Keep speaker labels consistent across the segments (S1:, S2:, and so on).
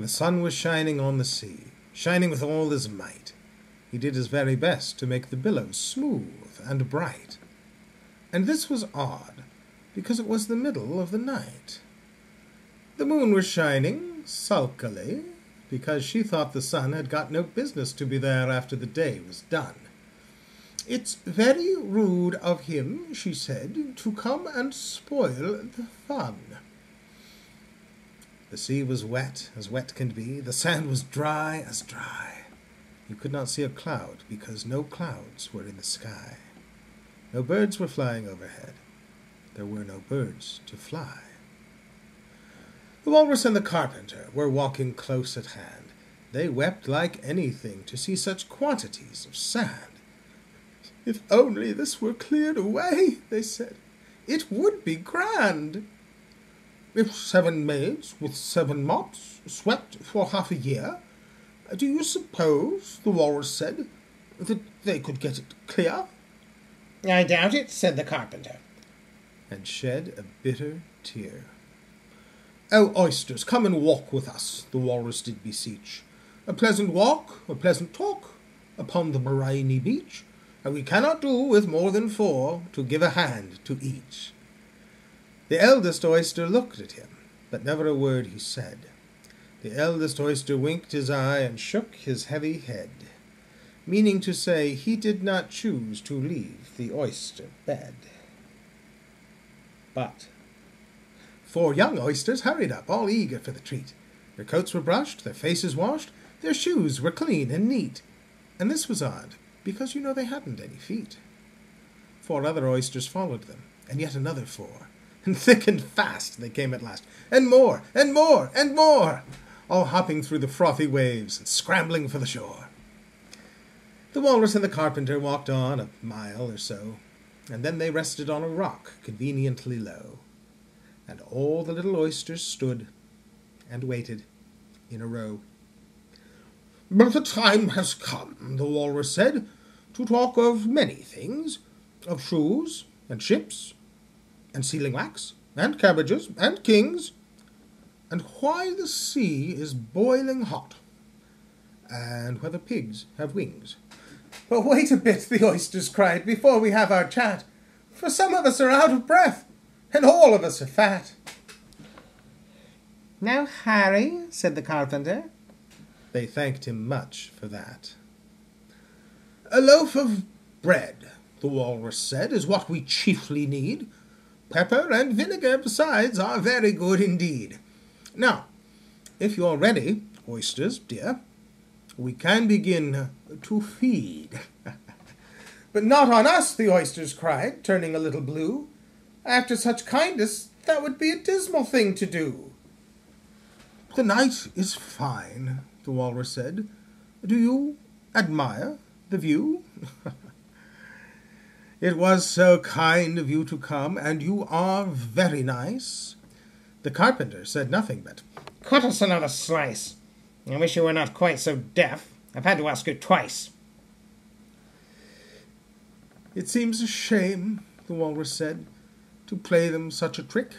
S1: The sun was shining on the sea, shining with all his might. He did his very best to make the billows smooth and bright. And this was odd, because it was the middle of the night. The moon was shining sulkily, because she thought the sun had got no business to be there after the day was done. "It's very rude of him," she said, "to come and spoil the fun." The sea was wet as wet can be. The sand was dry as dry. You could not see a cloud, because no clouds were in the sky. No birds were flying overhead. There were no birds to fly. The Walrus and the Carpenter were walking close at hand. They wept like anything to see such quantities of sand. "If only this were cleared away," they said, "it would be grand." "If 7 maids with 7 mops swept for half a year, do you suppose," the Walrus said, "that they could get it clear?"
S2: "I doubt it," said the Carpenter,
S1: and shed a bitter tear. "Oh, oysters, come and walk with us," the Walrus did beseech. "A pleasant walk, a pleasant talk, upon the briny beach, and we cannot do with more than 4 to give a hand to each." The eldest oyster looked at him, but never a word he said. The eldest oyster winked his eye and shook his heavy head, meaning to say he did not choose to leave the oyster bed. But 4 young oysters hurried up, all eager for the treat. Their coats were brushed, their faces washed, their shoes were clean and neat. And this was odd, because you know they hadn't any feet. 4 other oysters followed them, and yet another 4. And thick and fast they came at last, and more, and more, and more, all hopping through the frothy waves and scrambling for the shore. The Walrus and the Carpenter walked on a mile or so, and then they rested on a rock conveniently low. And all the little oysters stood and waited in a row. "But the time has come," the Walrus said, "to talk of many things, of shoes and ships and sealing wax and cabbages and kings, and why the sea is boiling hot, and whether pigs have wings." "But wait a bit," the oysters cried, "before we have our chat, for some of us are out of breath, and all of us are fat." "Now, Harry," said the Carpenter. They thanked him much for that. "A loaf of bread," the Walrus said, "is what we chiefly need. Pepper and vinegar besides are very good indeed. Now, if you're ready, oysters dear, we can begin to feed." "But not on us," the oysters cried, turning a little blue. "After such kindness, that would be a dismal thing to do." "The night is fine," the Walrus said. "Do you admire the view?" "It was so kind of you to come, and you are very nice." The Carpenter said nothing but,
S2: "Cut us another slice. I wish you were not quite so deaf. I've had to ask you twice."
S1: "It seems a shame," the Walrus said, "to play them such a trick,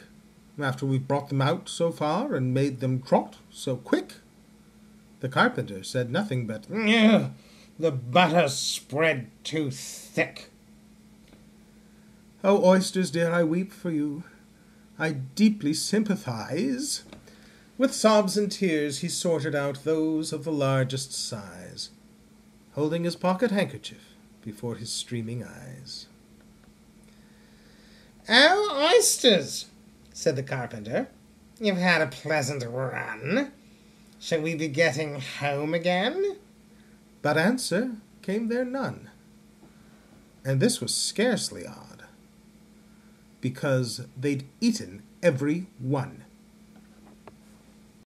S1: after we've brought them out so far and made them trot so quick." The Carpenter said nothing but,
S2: "Ugh, the butter's spread too thick."
S1: "Oh, oysters dear, I weep for you. I deeply sympathize." With sobs and tears he sorted out those of the largest size, holding his pocket handkerchief before his streaming eyes.
S2: "Oh, oysters," said the Carpenter, "you've had a pleasant run. Shall we be getting home again?"
S1: But answer came there none. And this was scarcely odd, because they'd eaten every one.